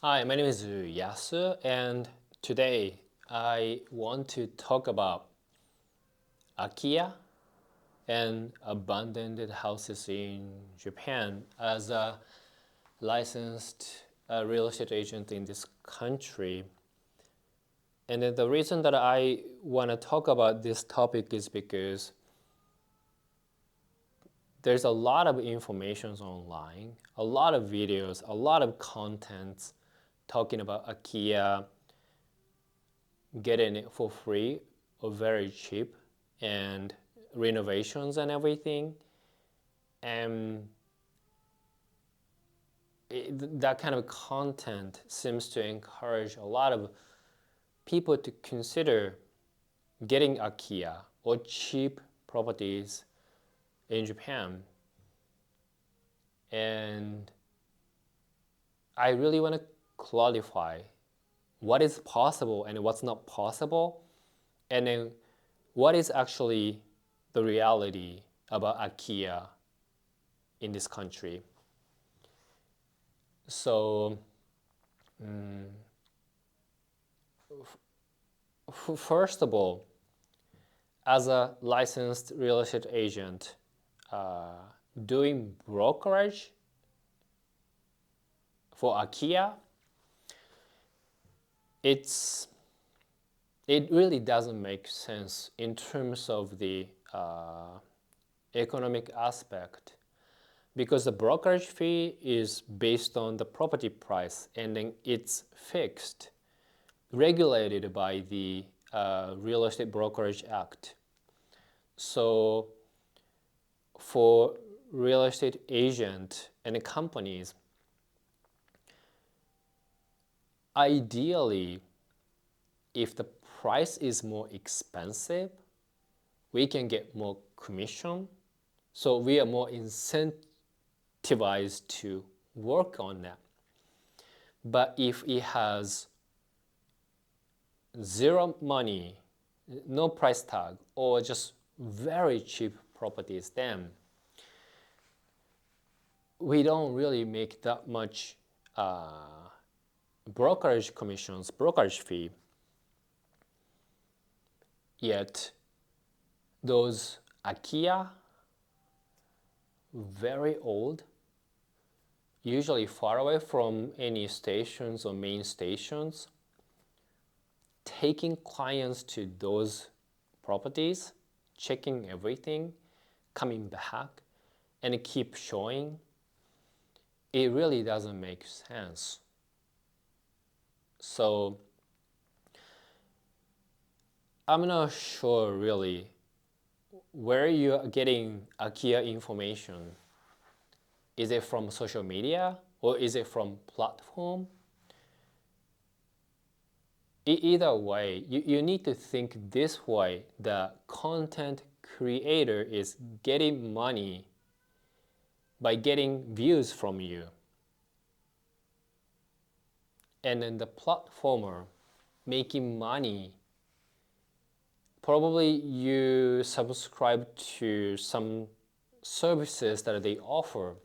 Hi, my name is Yasu, and today I want to talk about Akiya and abandoned houses in Japan. As a licensed real estate agent in this country, and then the reason that I want to talk about this topic is because there's a lot of information online, a lot of videos, a lot of content talking about Akiya, getting it for free or very cheap, and renovations and everything. And that kind of content seems to encourage a lot of people to consider getting Akiya or cheap properties in Japan. And I really want to clarify what is possible and what's not possible, and then what is actually the reality about Akiya in this country. So, first of all, as a licensed real estate agent, doing brokerage for Akiya, it really doesn't make sense in terms of the economic aspect, because the brokerage fee is based on the property price and then it's fixed, regulated by the Real Estate Brokerage Act. So for real estate agent and companies, ideally, if the price is more expensive, we can get more commission. So we are more incentivized to work on that. But if it has zero money, no price tag, or just very cheap properties, then we don't really make that much brokerage commissions, brokerage fee. Yet those Akiya, very old, usually far away from any stations or main stations, taking clients to those properties, checking everything, coming back, and keep showing, it really doesn't make sense. So I'm not sure really where you're getting Akiya information. Is it from social media or is it from platform? Either way, you need to think this way: the content creator is getting money by getting views from you, and then the platformer making money. Probably you subscribe to some services that they offer,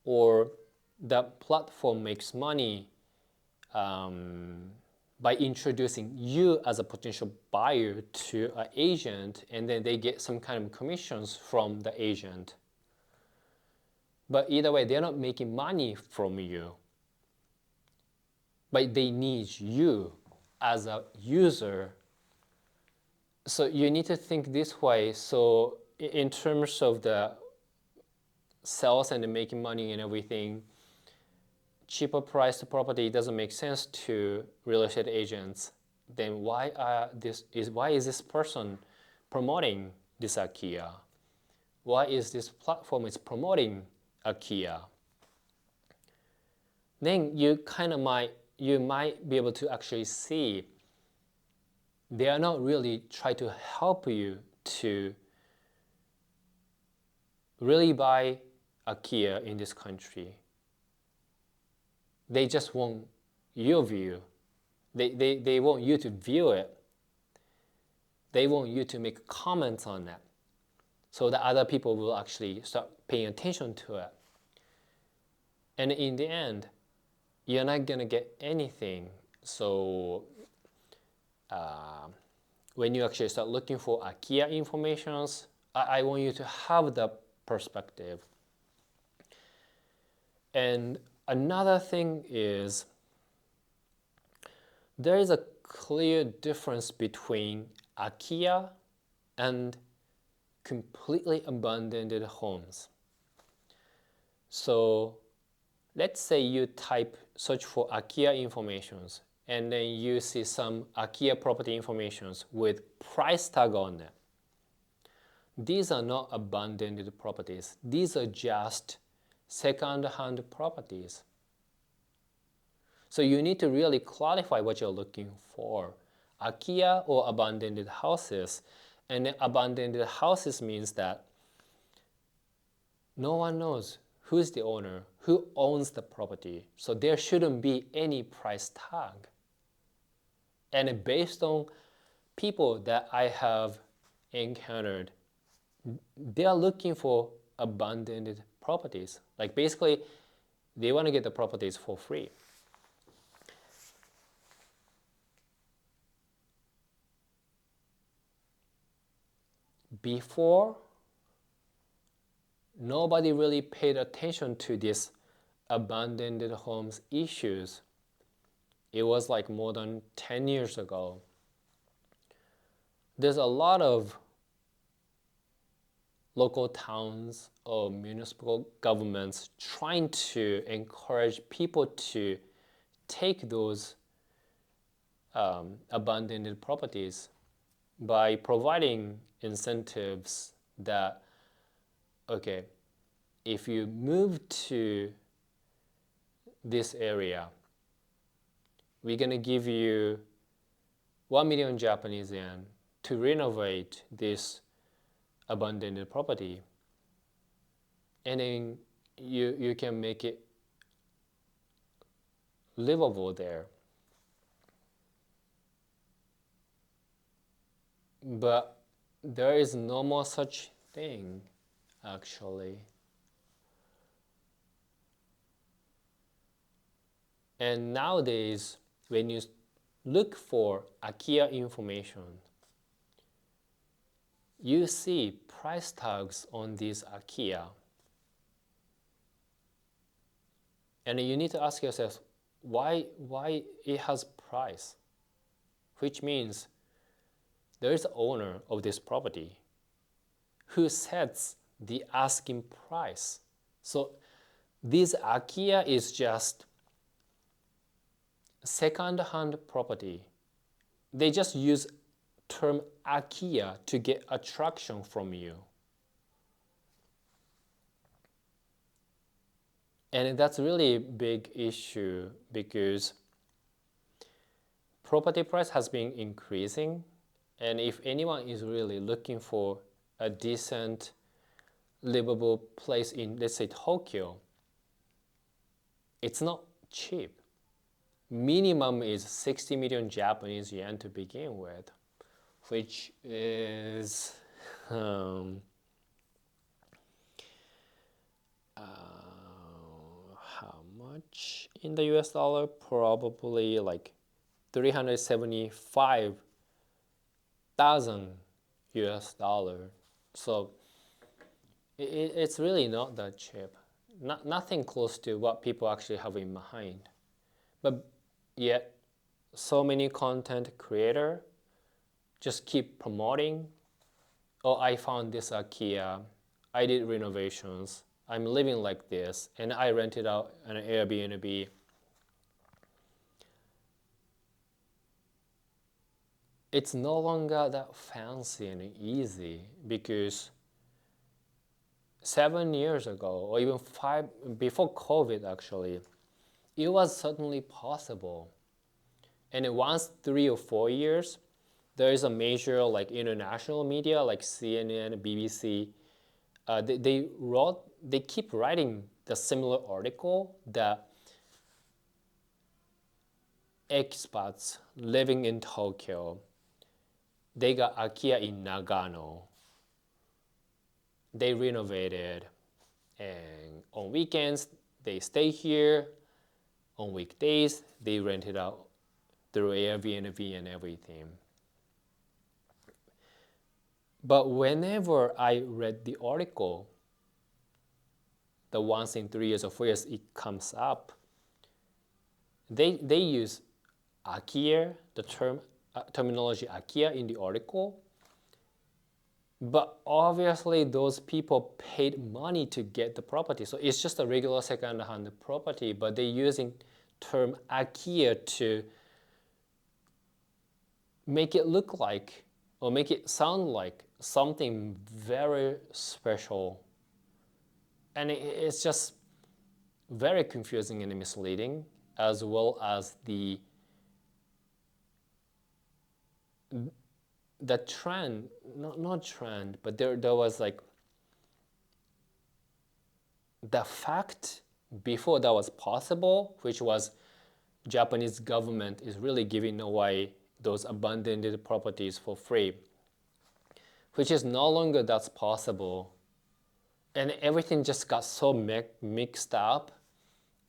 or the platform makes money by introducing you as a potential buyer to an agent, and then they get some kind of commissions from the agent. But either way, they're not making money from you, but they need you as a user. So you need to think this way. So in terms of the sales and the making money and everything, cheaper priced property doesn't make sense to real estate agents. Then why is this person promoting this Akiya? Why is this platform is promoting Akiya? Then you might be able to actually see they are not really trying to help you to really buy Akiya in this country. They just want your view. They want you to view it. They want you to make comments on that, so that other people will actually start paying attention to it. And in the end, you're not gonna get anything. So when you actually start looking for Akiya informations, I want you to have the perspective. And another thing is there is a clear difference between Akiya and completely abandoned homes. So let's say you search for Akiya informations and then you see some Akiya property informations with price tag on them. These are not abandoned properties. These are just second-hand properties. So you need to really clarify what you're looking for. Akiya or abandoned houses. And abandoned houses means that no one knows who's the owner, who owns the property. So there shouldn't be any price tag. And based on people that I have encountered, they are looking for abandoned properties. Like basically, they want to get the properties for free. Before, nobody really paid attention to this abandoned homes issues. It was like more than 10 years ago. There's a lot of local towns or municipal governments trying to encourage people to take those abandoned properties by providing incentives that, okay, if you move to this area, we're going to give you 1 million Japanese yen to renovate this abandoned property. And then you can make it livable there. But there is no more such thing, actually. And nowadays, when you look for Akiya information, you see price tags on these Akiya. And you need to ask yourself, why it has price? Which means there is the owner of this property who sets the asking price. So this Akiya is just second-hand property. They just use term Akiya to get attraction from you. And that's really a big issue because property price has been increasing, and if anyone is really looking for a decent livable place in, let's say, Tokyo, it's not cheap. Minimum is 60 million Japanese yen to begin with, which is how much in the US dollar? Probably like 375,000 US dollar. So it's really not that cheap. Nothing close to what people actually have in mind. But yet, so many content creator just keep promoting, oh, I found this Akiya, I did renovations, I'm living like this, and I rented out an Airbnb. It's no longer that fancy and easy because 7 years ago, or even 5, before COVID actually, it was certainly possible. And once 3 or 4 years, there is a major like international media like CNN, BBC. They keep writing the similar article that expats living in Tokyo, they got Akiya in Nagano. They renovated, and on weekends they stay here. On weekdays, they rent it out through Airbnb and everything. But whenever I read the article, the once in 3 years or 4 years it comes up, they use Akiya, the terminology Akiya in the article. But obviously those people paid money to get the property. So it's just a regular second-hand property, but they're using term Akiya to make it look like or make it sound like something very special. And it's just very confusing and misleading, as well as the trend, not trend, but there was like the fact before that was possible, which was Japanese government is really giving away those abandoned properties for free, which is no longer that's possible. And everything just got so mixed up,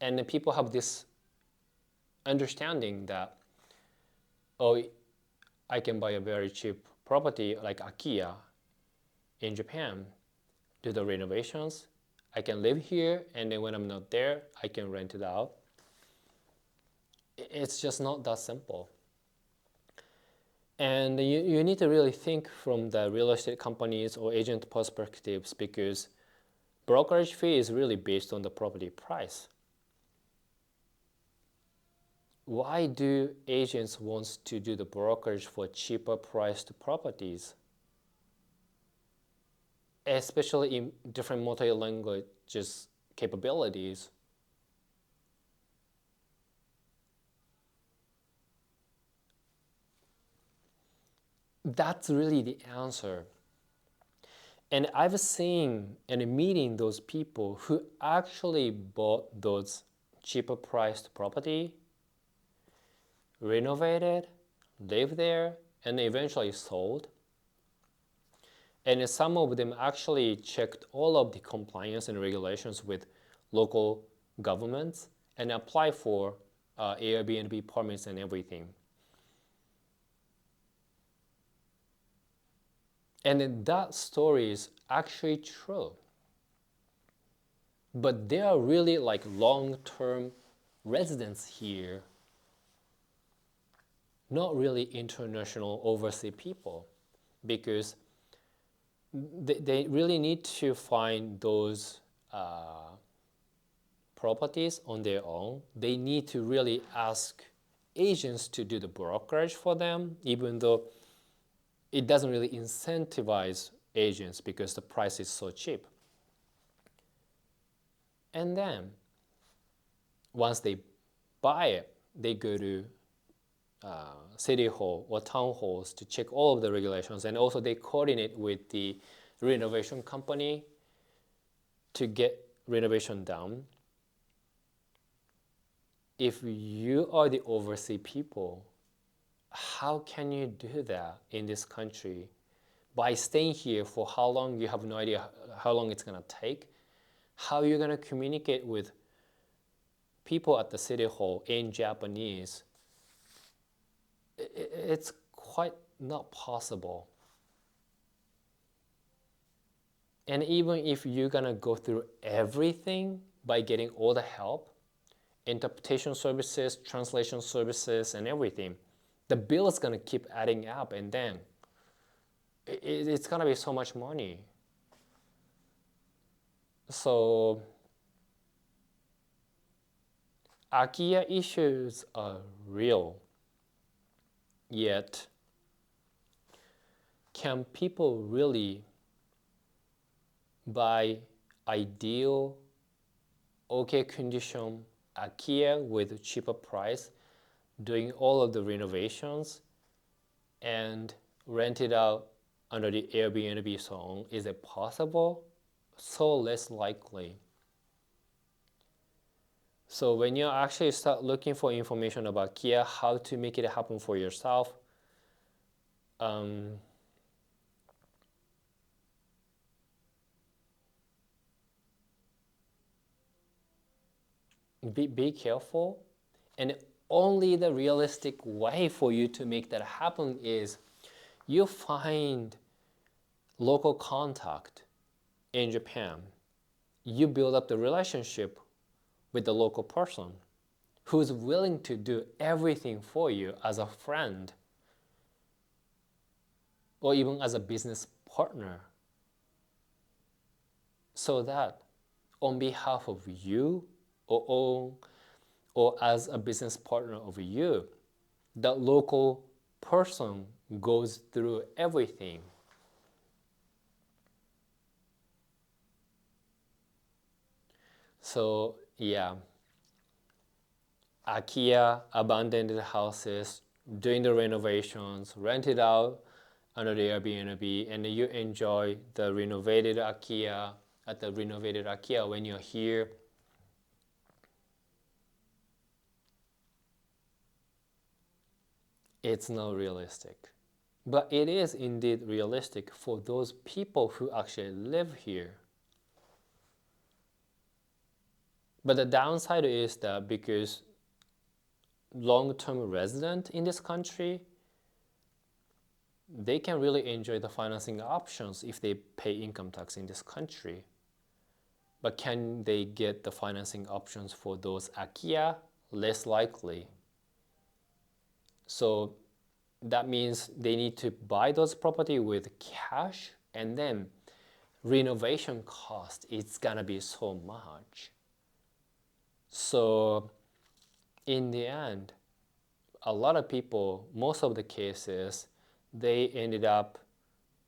and people have this understanding that, oh, I can buy a very cheap property like Akiya in Japan, do the renovations, I can live here, and then when I'm not there, I can rent it out. It's just not that simple. And you need to really think from the real estate companies or agent perspectives, because brokerage fee is really based on the property price. Why do agents want to do the brokerage for cheaper priced properties? Especially in different multi-languages capabilities. That's really the answer. And I've seen and meeting those people who actually bought those cheaper priced property, renovated, lived there, and eventually sold. And some of them actually checked all of the compliance and regulations with local governments and applied for Airbnb permits and everything. And that story is actually true. But they are really like long-term residents here, not really international overseas people, because they really need to find those properties on their own. They need to really ask agents to do the brokerage for them, even though it doesn't really incentivize agents because the price is so cheap. And then once they buy it, they go to city hall or town halls to check all of the regulations, and also they coordinate with the renovation company to get renovation done. If you are the overseas people, how can you do that in this country? By staying here for how long, you have no idea how long it's going to take. How are you going to communicate with people at the city hall in Japanese? It's quite not possible. And even if you're going to go through everything by getting all the help, interpretation services, translation services, and everything, the bill is going to keep adding up, and then it's going to be so much money. So Akiya issues are real, yet can people really buy ideal, okay condition Akiya with cheaper price, doing all of the renovations and rent it out under the Airbnb zone? Is it possible? So less likely. So when you actually start looking for information about Kia, how to make it happen for yourself, be careful. And only the realistic way for you to make that happen is you find local contact in Japan. You build up the relationship with the local person who's willing to do everything for you as a friend or even as a business partner, so that on behalf of you or as a business partner of you, that local person goes through everything. So yeah, Akiya abandoned the houses, doing the renovations, rent it out under the Airbnb, and you enjoy the renovated Akiya at the renovated Akiya when you're here. It's not realistic. But it is indeed realistic for those people who actually live here. But the downside is that because long-term resident in this country, they can really enjoy the financing options if they pay income tax in this country. But can they get the financing options for those Akiya? Less likely. So that means they need to buy those property with cash, and then renovation cost, it's gonna be so much. So in the end, a lot of people, most of the cases, they ended up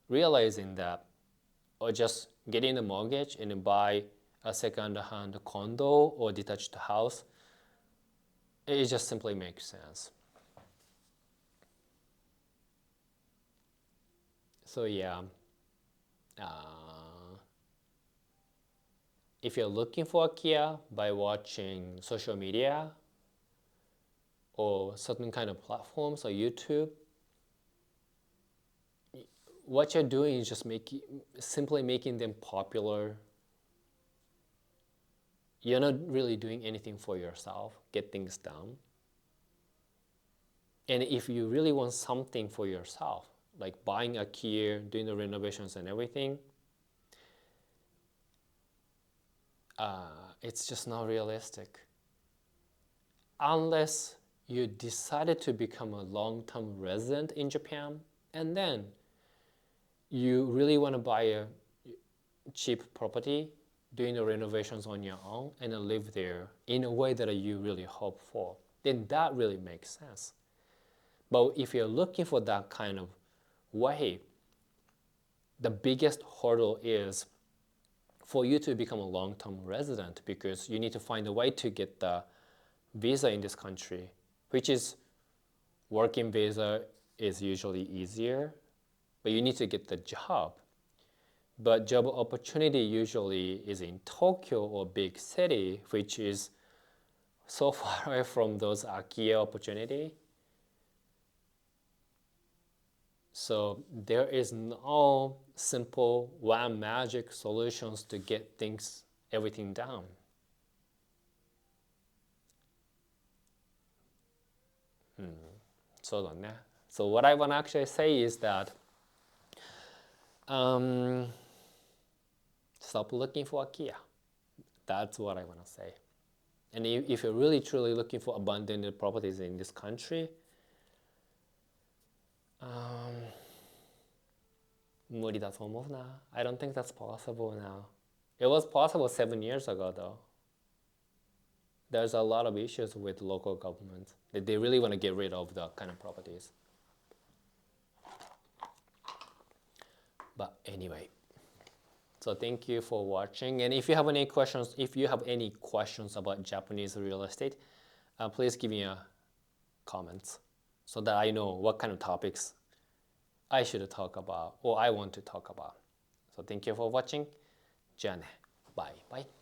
realizing that, or just getting a mortgage and buy a second-hand condo or detached house. It just simply makes sense. So yeah, if you're looking for Akiya by watching social media or certain kind of platforms or YouTube, what you're doing is just simply making them popular. You're not really doing anything for yourself, get things done. And if you really want something for yourself, like buying a key, doing the renovations and everything, it's just not realistic. Unless you decided to become a long-term resident in Japan, and then you really want to buy a cheap property, doing the renovations on your own, and then live there in a way that you really hope for, then that really makes sense. But if you're looking for that kind of way, the biggest hurdle is for you to become a long-term resident, because you need to find a way to get the visa in this country, which is working visa is usually easier, but you need to get the job. But job opportunity usually is in Tokyo or big city, which is so far away from those Akiya opportunity. So there is no simple one magic solutions to get everything down. So what I want to actually say is that stop looking for Akiya. That's what I want to say. And if you're really truly looking for abandoned properties in this country, 無理だと思うな. I don't think that's possible now. It was possible 7 years ago though. There's a lot of issues with local governments. They really want to get rid of the kind of properties. But anyway, so thank you for watching. And if you have any questions, about Japanese real estate, please give me a comments so that I know what kind of topics I should talk about or I want to talk about. So thank you for watching. じゃあね。バイバイ。